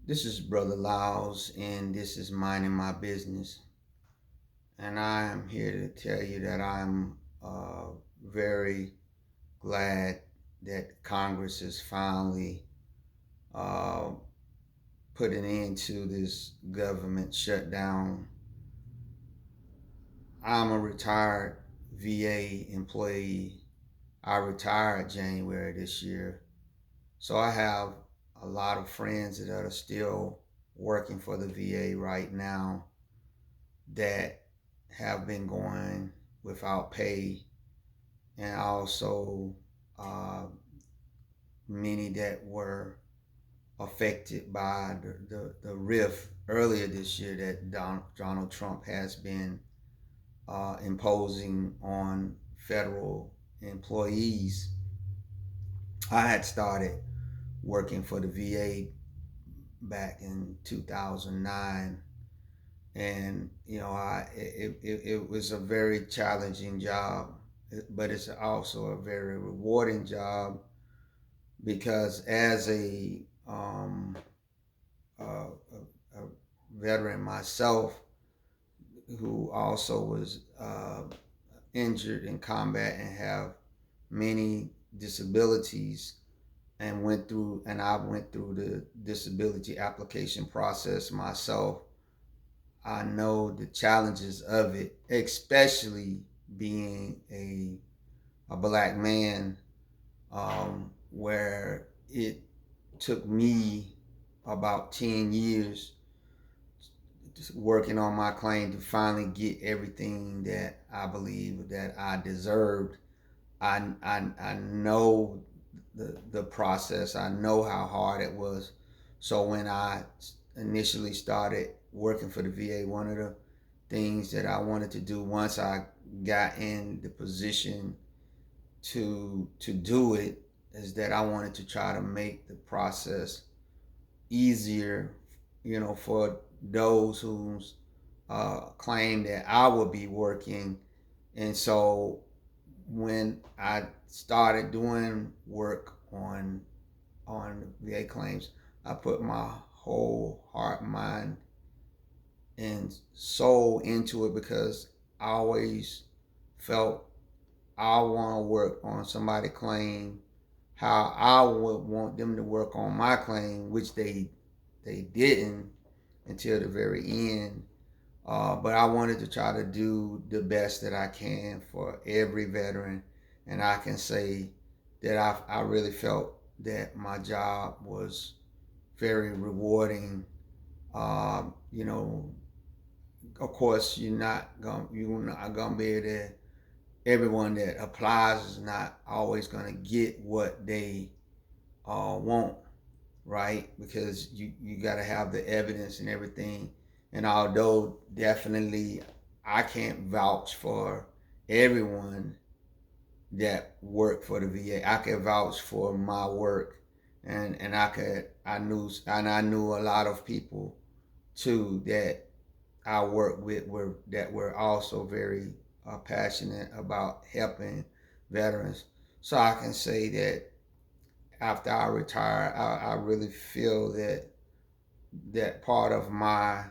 This is Brother Lyles, and this is Minding My Business. And I am here to tell you that I'm very glad that Congress is finally uh, put an end to this government shutdown. I'm a retired VA employee. I retired January this year. So I have a lot of friends that are still working for the VA right now that have been going without pay, and also uh, many that were affected by the rift earlier this year that Donald Trump has been imposing on federal employees. I had started working for the VA back in 2009, and it was a very challenging job, but it's also a very rewarding job because as a veteran myself who also was injured in combat and have many disabilities, and I went through the disability application process myself. I know the challenges of it, especially being a black man, where it took me about 10 years working on my claim to finally get everything that I believe that I deserved. I know the process. I know how hard it was. So when I initially started working for the VA, one of the things that I wanted to do once I got in the position to do it is that I wanted to try to make the process easier, for those who's claim that I would be working. And so when I started doing work on VA claims, I put my whole heart, mind, and soul into it because I always felt I want to work on somebody's claim how I would want them to work on my claim, which they didn't until the very end. But I wanted to try to do the best that I can for every veteran, and I can say that I really felt that my job was very rewarding. You know, of course, you're not gonna be able to. Everyone that applies is not always gonna get what they want, right? Because you got to have the evidence and everything. And although definitely I can't vouch for everyone that worked for the VA, I can vouch for my work, and I knew a lot of people too that I worked with were also very passionate about helping veterans. So I can say that after I retire, I really feel that part of my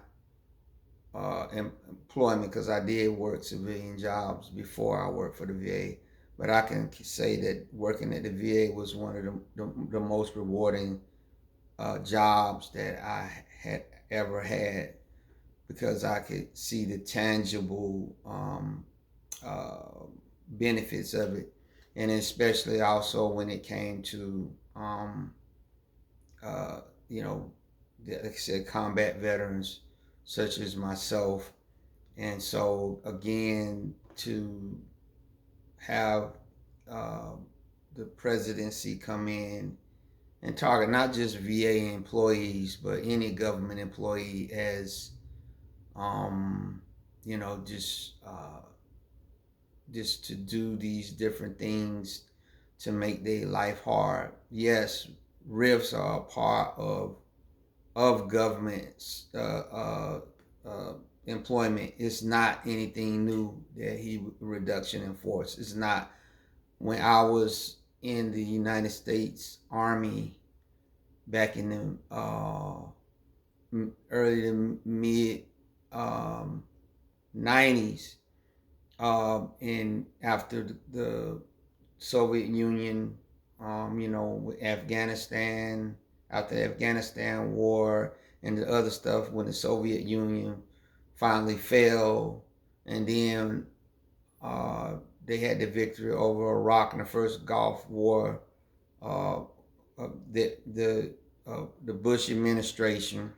employment, because I did work civilian jobs before I worked for the VA, but I can say that working at the VA was one of the most rewarding jobs that I had ever had because I could see the tangible uh, benefits of it, and especially also when it came to uh, you know, like I said, combat veterans such as myself. And so, again, to have uh, the presidency come in and target not just VA employees, but any government employee as, um, you know, just to do these different things to make their life hard. Yes, rifts are a part of government's employment. It's not anything new that he reduction in force. It's not. When I was in the United States Army back in the early to mid um, 90s, and after the Soviet Union, with Afghanistan, after the Afghanistan war and the other stuff, when the Soviet Union finally fell, and then uh, they had the victory over Iraq in the first Gulf War. Uh, the Bush administration,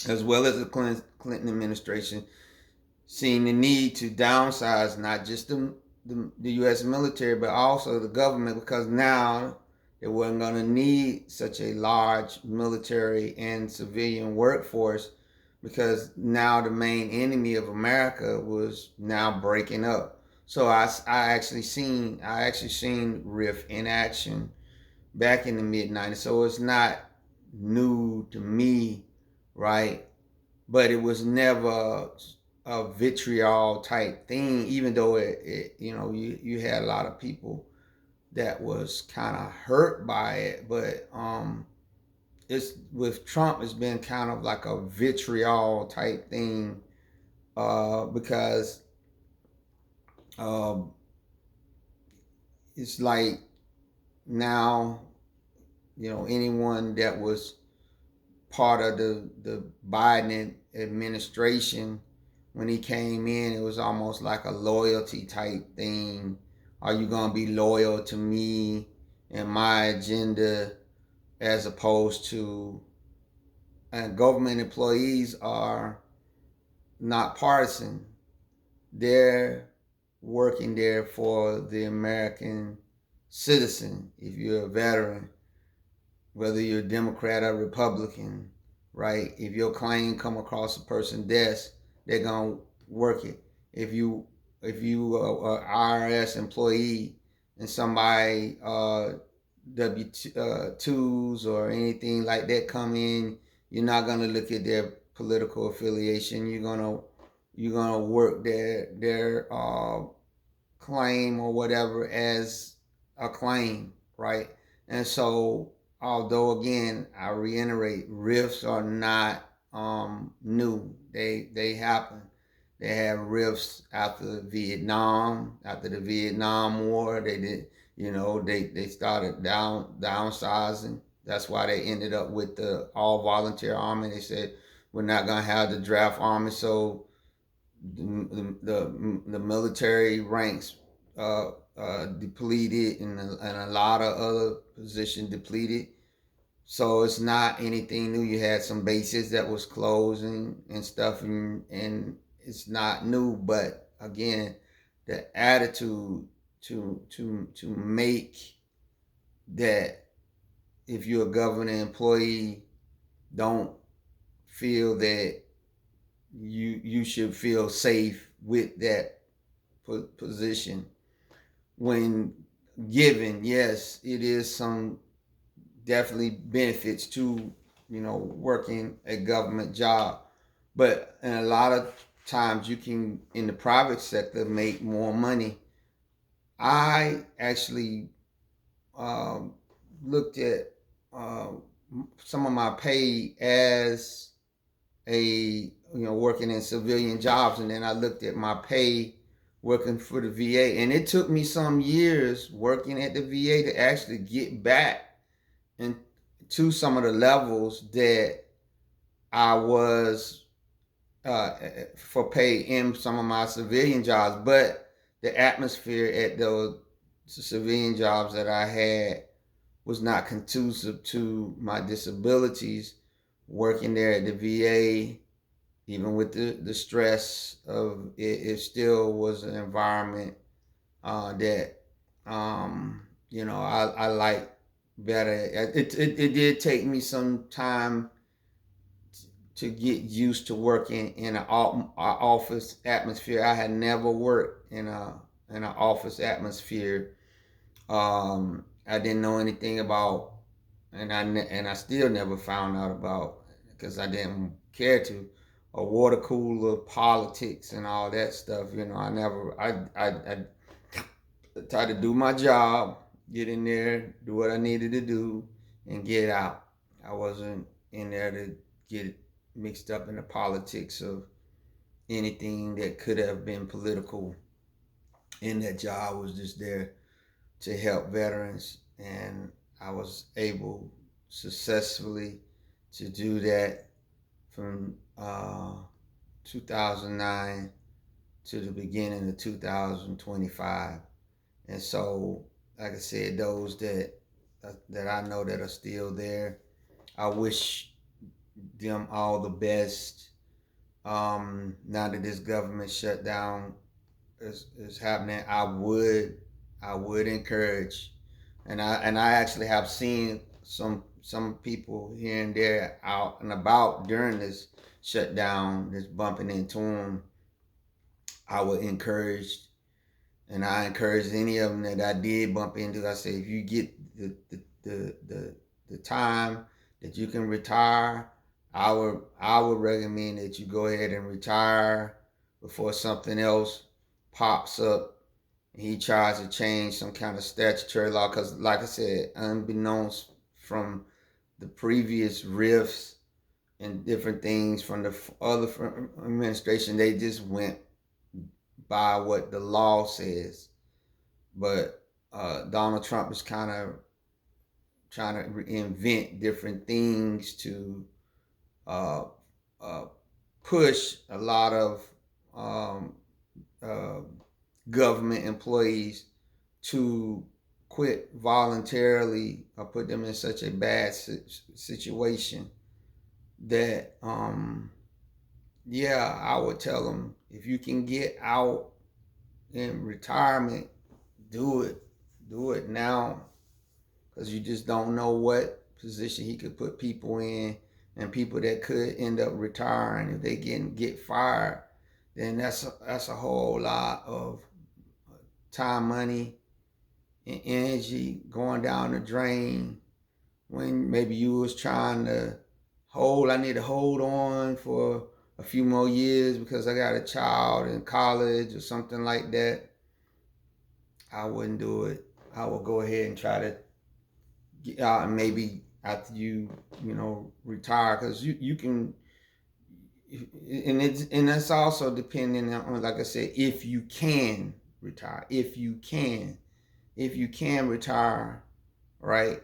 as well as the Clinton administration, seeing the need to downsize not just the U.S. military, but also the government, because now they weren't going to need such a large military and civilian workforce, because now the main enemy of America was now breaking up. So I actually seen RIF in action back in the mid '90s. So it's not new to me, right? But it was never a vitriol type thing, even though you had a lot of people that was kind of hurt by it. But it's with Trump, it's been kind of like a vitriol type thing, because um, it's like now, anyone that was part of the Biden administration, when he came in, it was almost like a loyalty type thing. Are you gonna be loyal to me and my agenda, as opposed to, and government employees are not partisan. They're working there for the American citizen. If you're a veteran, whether you're a Democrat or Republican, right? If your claim come across a person's desk, they're gonna work it. If you are an IRS employee and somebody W-2s or anything like that come in, you're not gonna look at their political affiliation. You're gonna work their claim or whatever as a claim, right? And so, although again, I reiterate, rifts are not new. They happen. They had rifts after the Vietnam War. They did, they started downsizing. That's why they ended up with the all volunteer army. They said we're not gonna have the draft army, so the military ranks depleted, and a lot of other positions depleted. So it's not anything new. You had some bases that was closing and stuff, and it's not new. But again, the attitude to make that, if you're a government employee, don't feel that you should feel safe with that position, when given, yes, it is some definitely benefits to working a government job, but in a lot of times you can, in the private sector, make more money. I actually um, looked at um, some of my pay as working in civilian jobs, and then I looked at my pay working for the VA, and it took me some years working at the VA to actually get back into some of the levels that I was for pay in some of my civilian jobs. But the atmosphere at those civilian jobs that I had was not conducive to my disabilities. Working there at the VA, even with the stress of it, it still was an environment that I like better. It did take me some time to get used to working in an office atmosphere. I had never worked in an office atmosphere. I didn't know anything about, and I still never found out about, because I didn't care to, a water cooler politics and all that stuff. I never. I tried to do my job, get in there, do what I needed to do, and get out. I wasn't in there to get mixed up in the politics of anything that could have been political in that job. I was just there to help veterans, and I was able successfully to do that from 2009 to the beginning of 2025. And so, like I said, those that I know that are still there, I wish them all the best. Now that this government shutdown is happening, I would encourage, and I actually have seen some people here and there out and about during this shutdown, just bumping into them. I would encourage, and I encourage any of them that I did bump into. I say, if you get the time that you can retire, I would recommend that you go ahead and retire before something else pops up and he tries to change some kind of statutory law. Because, like I said, unbeknownst from the previous rifts and different things from the other administration, they just went by what the law says. But Donald Trump is kind of trying to invent different things to uh, uh, push a lot of um, uh, government employees to quit voluntarily or put them in such a bad situation that, yeah, I would tell them, if you can get out in retirement, do it. Do it now, because you just don't know what position he could put people in, and people that could end up retiring. If they get fired, then that's a whole lot of time, money, and energy going down the drain. When maybe you was trying to I need to hold on for a few more years because I got a child in college or something like that. I wouldn't do it. I would go ahead and try to get out, and maybe after retire, because you can, and that's also depending on, like I said, if you can retire, if you can retire, right,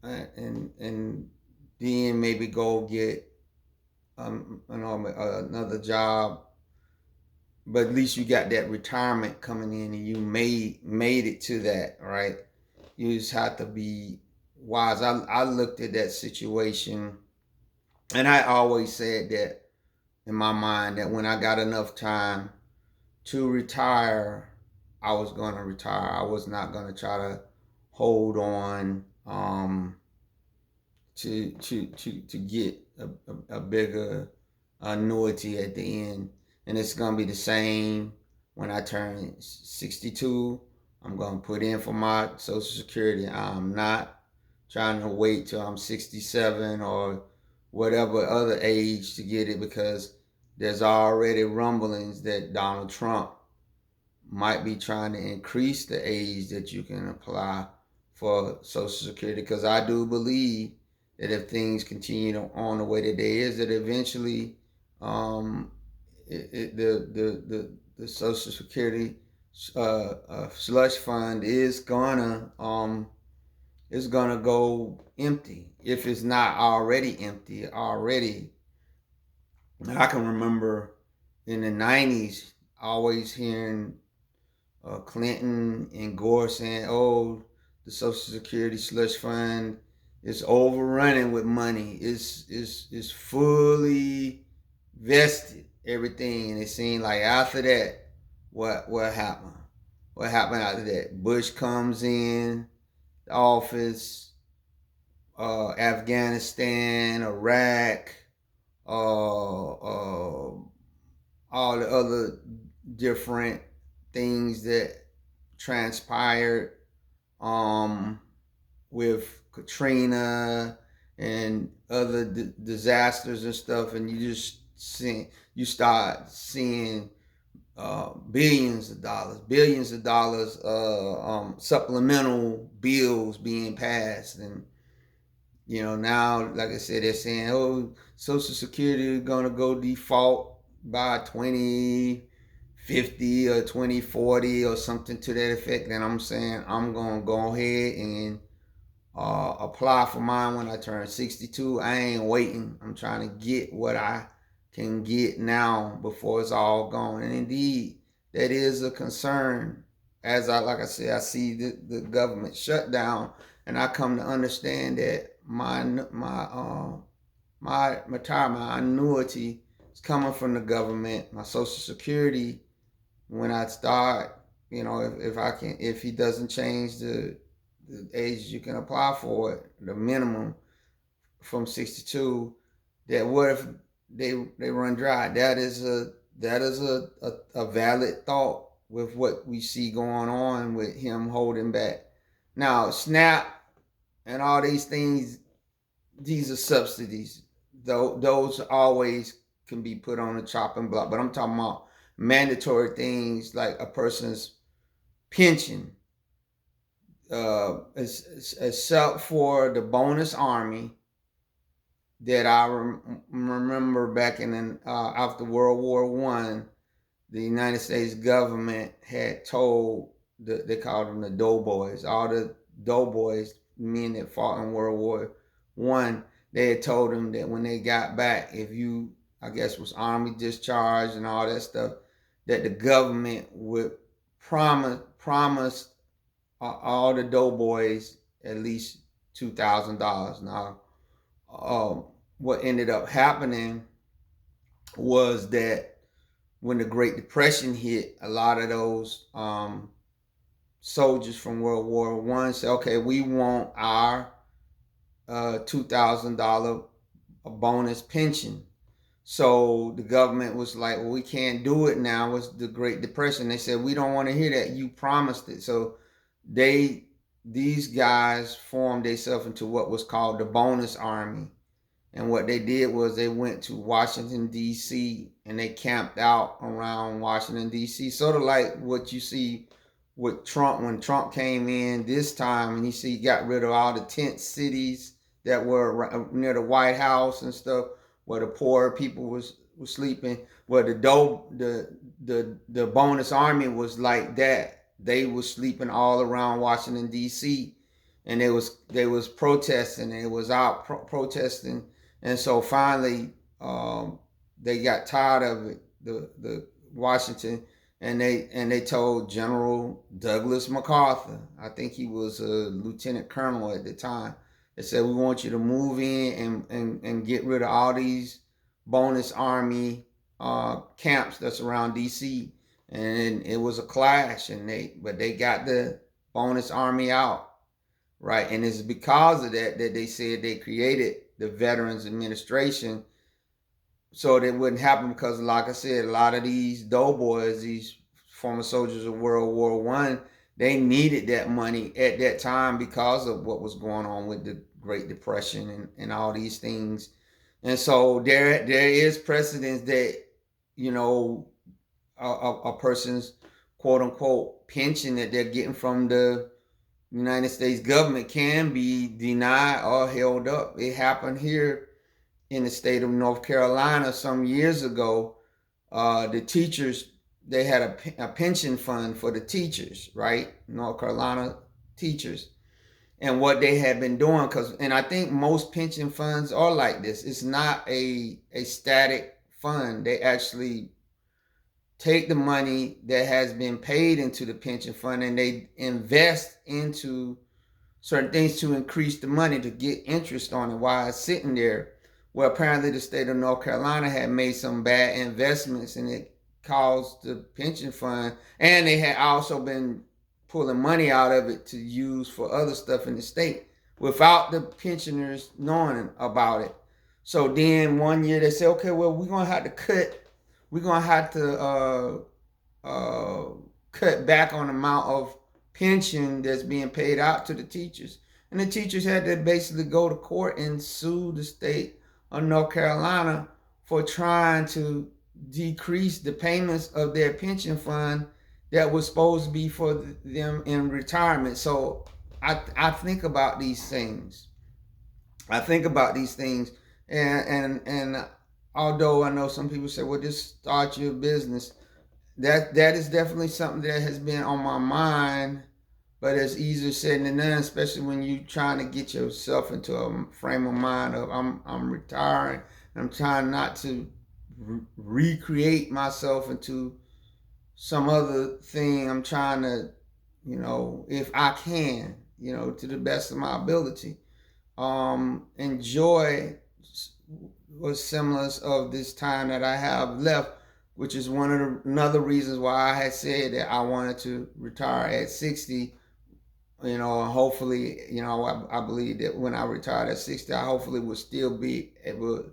and then maybe go get another job, but at least you got that retirement coming in, and you made it to that, right? You just have to be wise. I looked at that situation, and I always said that in my mind, that when I got enough time to retire, I was going to retire. I was not going to try to hold on to get a bigger annuity at the end. And it's going to be the same when I turn 62. I'm going to put in for my Social Security. I'm not trying to wait till I'm 67 or whatever other age to get it, because there's already rumblings that Donald Trump might be trying to increase the age that you can apply for Social Security, because I do believe that if things continue on the way that they is, that eventually the Social Security slush fund is gonna go empty, if it's not already empty already. I can remember in the 90s always hearing Clinton and Gore saying, "Oh, the Social Security slush fund is overrunning with money. It's fully vested, everything." And it seemed like after that, what happened? What happened after that? Bush comes in the office. Afghanistan, Iraq, all the other different things that transpired with Katrina and other disasters and stuff, and you start seeing billions of dollars, supplemental bills being passed, and Now, like I said, they're saying, oh, Social Security is going to go default by 2050 or 2040 or something to that effect. And I'm saying I'm going to go ahead and apply for mine when I turn 62. I ain't waiting. I'm trying to get what I can get now before it's all gone. And indeed, that is a concern. Like I said, I see the government shutdown, and I come to understand that my annuity is coming from the government. My Social Security, when I start, if he doesn't change the age you can apply for it, the minimum from 62, that what if they run dry? That is a valid thought with what we see going on with him holding back. Now, SNAP and all these things, these are subsidies. Those always can be put on a chopping block. But I'm talking about mandatory things like a person's pension, except for the bonus army that I remember back in after World War One, the United States government had told they called them the doughboys, all the doughboys, men that fought in World War One. They had told them that when they got back, if you, I guess, was army discharged and all that stuff, that the government would promise all the doughboys at least $2,000. Now, what ended up happening was that when the Great Depression hit, a lot of those soldiers from World War One said, "Okay, we want our $2,000 bonus pension." So the government was like, "Well, we can't do it now. It's the Great Depression." They said, "We don't want to hear that. You promised it." So these guys formed themselves into what was called the bonus army. And what they did was they went to Washington, D.C., and they camped out around Washington, D.C. Sort of like what you see with Trump when Trump came in this time, and he got rid of all the tent cities that were near the White House and stuff, where the poor people was sleeping. Where the bonus army was like that. They was sleeping all around Washington, D.C., and they was protesting, and it was out protesting. And so finally, they got tired of it, the Washington, and they told General Douglas MacArthur, I think he was a lieutenant colonel at the time. They said, "We want you to move in and get rid of all these bonus army camps that's around D.C." And it was a clash, but they got the bonus army out. Right, and it's because of that they said they created the Veterans Administration, so that wouldn't happen. Because, like I said, a lot of these doughboys, these former soldiers of World War One, they needed that money at that time because of what was going on with the Great Depression and all these things. And so there is precedence that you know a person's quote unquote pension that they're getting from the United States government can be denied or held up. It happened here in the state of North Carolina some years ago. The teachers, they had a pension fund for the teachers, right? North Carolina teachers. And what they had been doing, and I think most pension funds are like this. It's not a static fund. They actually take the money that has been paid into the pension fund and they invest into certain things to increase the money to get interest on it while it's sitting there. Well, apparently the state of North Carolina had made some bad investments and it caused the pension fund, and they had also been pulling money out of it to use for other stuff in the state without the pensioners knowing about it. So then one year they said, "Okay, well, we're gonna have to cut back on the amount of pension that's being paid out to the teachers." And the teachers had to basically go to court and sue the state of North Carolina for trying to decrease the payments of their pension fund that was supposed to be for them in retirement. So I think about these things. I think about these things, and although I know some people say, well, just start your business, that is definitely something that has been on my mind, but it's easier said than done, especially when you trying to get yourself into a frame of mind of I'm retiring. I'm trying not to recreate myself into some other thing. I'm trying to, if I can, to the best of my ability, enjoy what semblance of this time that I have left, which is one of another reasons why I had said that I wanted to retire at 60. And hopefully, I believe that when I retired at 60, I hopefully will still be able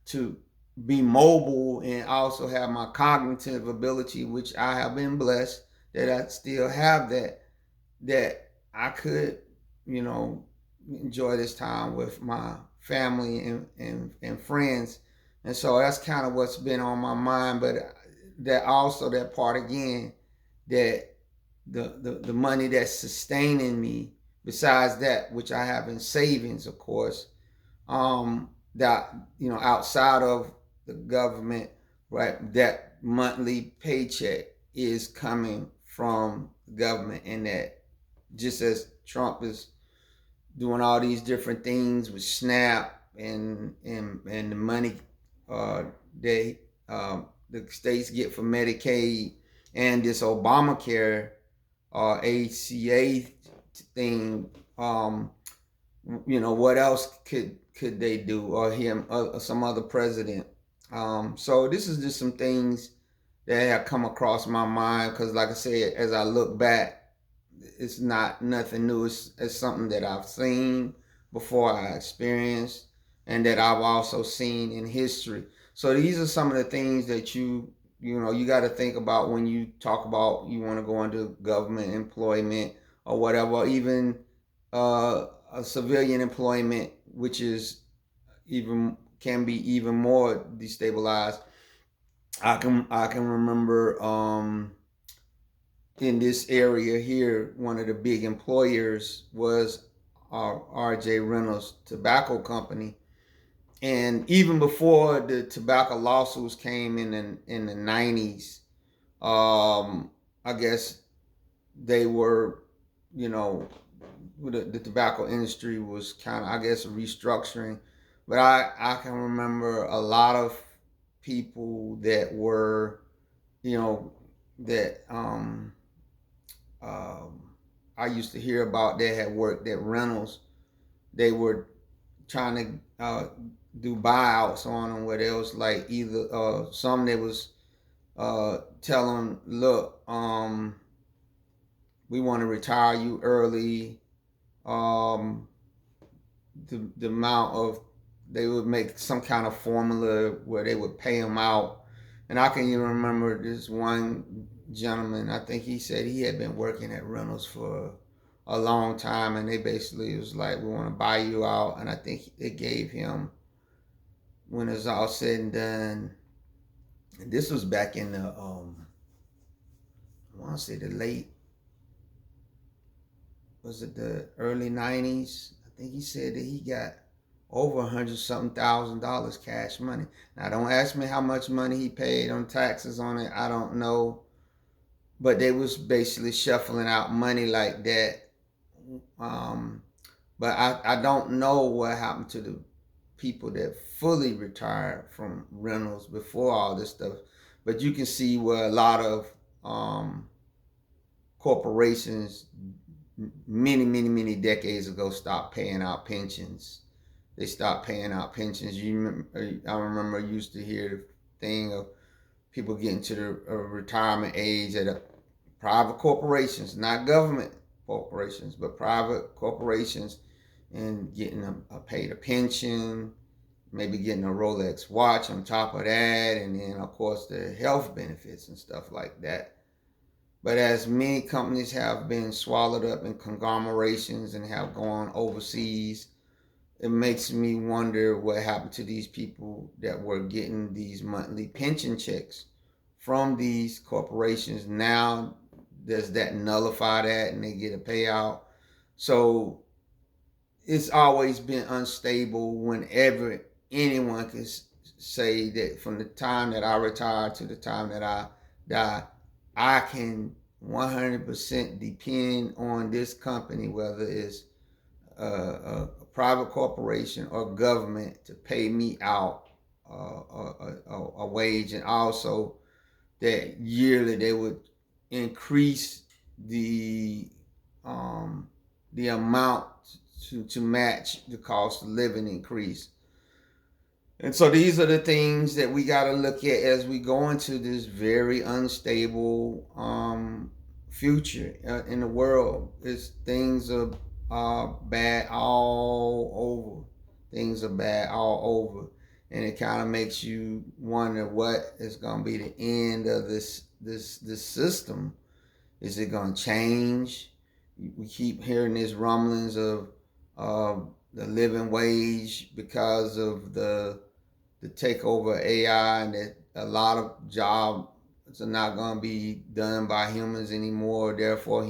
to be mobile and also have my cognitive ability, which I have been blessed that I still have that I could, you know, enjoy this time with my family and friends. And so that's kind of what's been on my mind. But that also that part again, that the money that's sustaining me, besides that which I have in savings, of course, that outside of the government, right, that monthly paycheck is coming from the government, and that just as Trump is doing all these different things with SNAP and the money uh, they the states get for Medicaid, and this Obamacare ACA thing. What else could they do, or him, or some other president? So this is just some things that have come across my mind, because, like I said, as I look back, it's not nothing new. It's something that I've seen before, I experienced, and that I've also seen in history. So these are some of the things that you got to think about when you talk about you want to go into government employment or whatever, or even a civilian employment, which is even can be even more destabilized. I can remember in this area here, one of the big employers was R.J. Reynolds Tobacco Company, and even before the tobacco lawsuits came in the 90s, I guess they were, you know, the tobacco industry was kind of, I guess, restructuring. But I can remember a lot of people that were, that um, I used to hear about that had worked at Reynolds. They were trying to do buyouts on them, where there was like either some that was telling, look, we want to retire you early. Um, the amount of, they would make some kind of formula where they would pay them out. And I can even remember this one gentleman, I think he said he had been working at Reynolds for a long time, and they basically was like, we want to buy you out. And I think they gave him, when it's all said and done, and this was back in the I want to say the late, was it the early 90s? I think he said that he got over $100-something thousand cash money. Now, don't ask me how much money he paid on taxes on it. I don't know, but they was basically shuffling out money like that. Um, but I don't know what happened to the people that fully retired from Reynolds before all this stuff. But you can see where a lot of corporations many, many, many decades ago stopped paying out pensions. They stopped paying out pensions. I remember I used to hear the thing of people getting to the retirement age at private corporations, not government corporations, but private corporations, and getting paid a pension, maybe getting a Rolex watch on top of that, and then of course the health benefits and stuff like that. But as many companies have been swallowed up in conglomerations and have gone overseas, it makes me wonder what happened to these people that were getting these monthly pension checks from these corporations. Now, does that nullify that and they get a payout? So it's always been unstable. Whenever anyone can say that from the time that I retire to the time that I die, I can 100% depend on this company, whether it's a private corporation or government, to pay me out a wage, and also that yearly they would increase the um, the amount to match the cost of living increase. And so these are the things that we got to look at as we go into this very unstable future in the world. It's things are bad all over. Things are bad all over, and it kind of makes you wonder what is going to be the end of this system. Is it going to change? We keep hearing these rumblings of the living wage because of the takeover of AI, and that a lot of jobs are not going to be done by humans anymore. Therefore,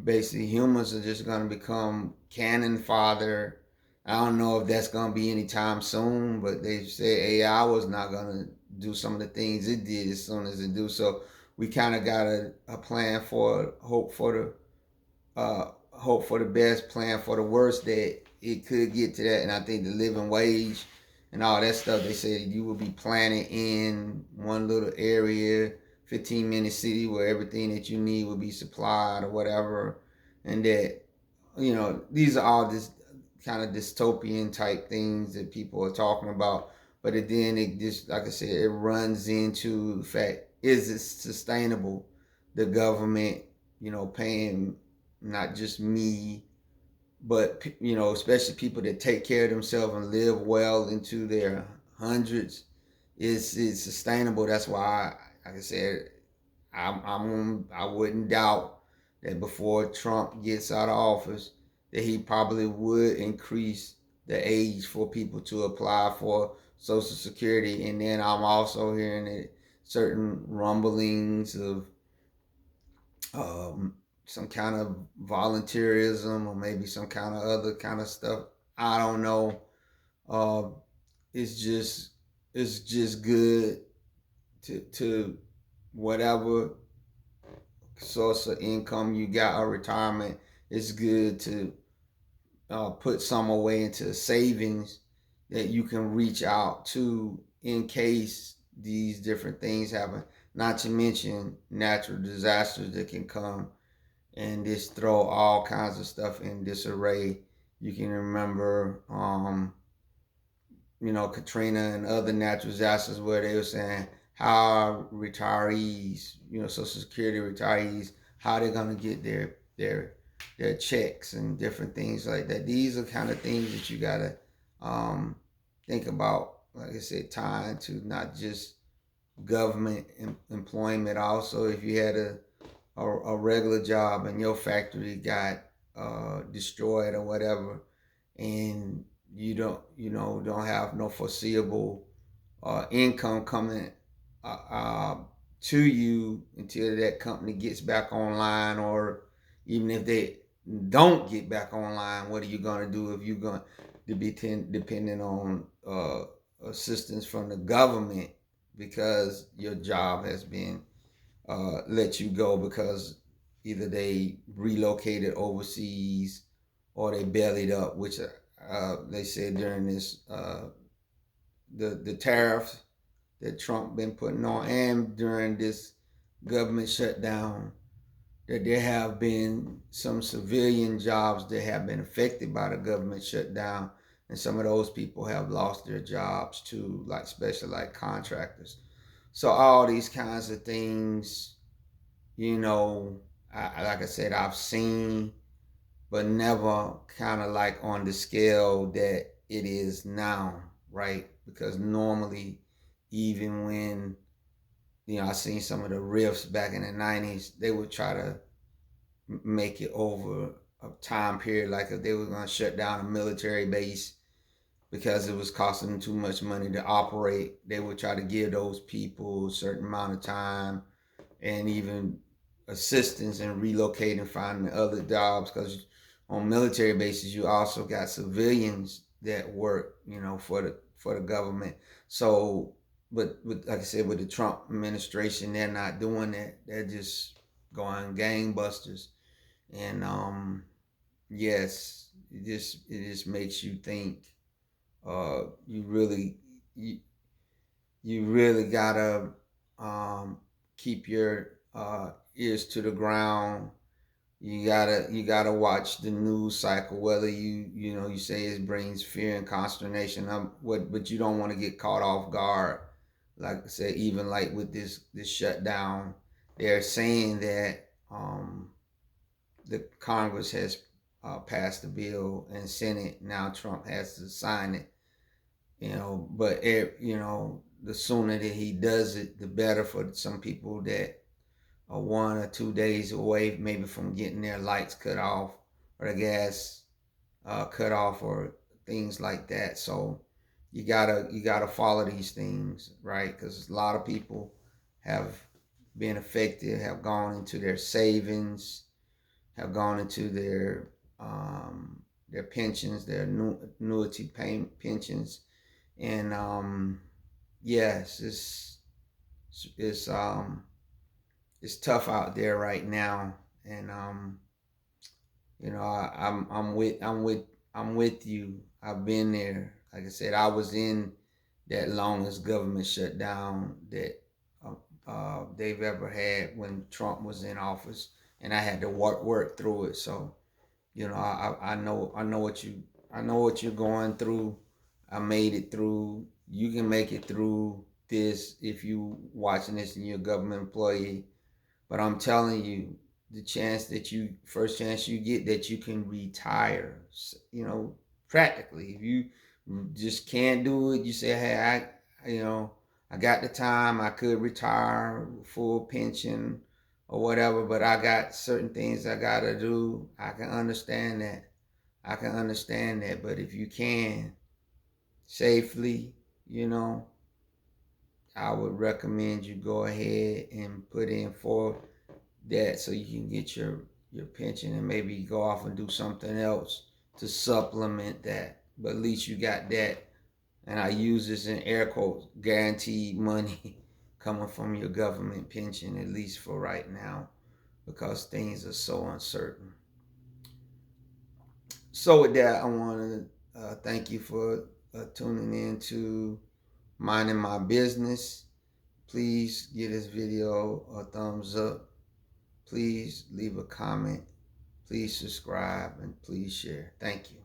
basically humans are just going to become cannon fodder. I don't know if that's going to be anytime soon, but they say AI was not going to do some of the things it did as soon as it do. So we kind of got a plan for hope for the best, plan for the worst, that it could get to that. And I think the living wage and all that stuff, they said you will be planted in one little area, 15-minute city, where everything that you need will be supplied or whatever. And that, these are all this kind of dystopian type things that people are talking about. But then it just, like I said, it runs into the fact, is it sustainable? The government, paying not just me, but especially people that take care of themselves and live well into their hundreds, is sustainable. That's why, like I said, I wouldn't doubt that before Trump gets out of office, that he probably would increase the age for people to apply for Social Security. And then I'm also hearing that certain rumblings of some kind of volunteerism, or maybe some kind of other kind of stuff. I don't know. Uh, it's just good to whatever source of income you got or retirement. It's good to put some away into savings that you can reach out to in case these different things happen. Not to mention natural disasters that can come and just throw all kinds of stuff in disarray. You can remember, Katrina and other natural disasters, where they were saying how retirees, Social Security retirees, how they're gonna get their checks and different things like that. These are kind of things that you gotta think about. Like I said, tying to not just government employment. Also, if you had a regular job and your factory got destroyed or whatever, and you don't have no foreseeable income coming to you until that company gets back online, or even if they don't get back online, what are you going to do if you're going to be dependent on assistance from the government because your job has been let you go because either they relocated overseas or they bellied up, which they said during this the tariffs that Trump been putting on, and during this government shutdown, that there have been some civilian jobs that have been affected by the government shutdown, and some of those people have lost their jobs too, like especially like contractors. So all these kinds of things, like I said, I've seen, but never kind of like on the scale that it is now, right? Because normally, even when I seen some of the riffs back in the '90s, they would try to make it over a time period, like if they were going to shut down a military base because it was costing them too much money to operate. They would try to give those people a certain amount of time and even assistance in relocating, finding other jobs, because on military bases, you also got civilians that work, for the government. So, but like I said, with the Trump administration, they're not doing that. They're just going gangbusters. And yes, it just makes you think. You really you really gotta keep your ears to the ground. You gotta watch the news cycle, whether you say it brings fear and consternation. But you don't want to get caught off guard. Like I said, even like with this shutdown, they're saying that the Congress has passed the bill and Senate. Now Trump has to sign it. But the sooner that he does it, the better for some people that are 1 or 2 days away, maybe from getting their lights cut off or the gas cut off or things like that. So you gotta follow these things, right? Because a lot of people have been affected, have gone into their savings, have gone into their pensions, their annuity pensions, and yes, it's tough out there right now, and I'm with you. I've been there. Like I said, I was in that longest government shutdown that they've ever had when Trump was in office, and I had to work through it. So I know what you're going through. I made it through. You can make it through this if you watching this and you're a government employee. But I'm telling you, the first chance you get that you can retire, practically. If you just can't do it, you say, hey, I got the time, I could retire, full pension or whatever, but I got certain things I gotta do. I can understand that. But if you can safely, I would recommend you go ahead and put in for that so you can get your pension and maybe go off and do something else to supplement that. But at least you got that. And I use this in air quotes, guaranteed money coming from your government pension, at least for right now, because things are so uncertain. So with that, I want to thank you for tuning in to Minding My Business. Please give this video a thumbs up. Please leave a comment. Please subscribe and please share. Thank you.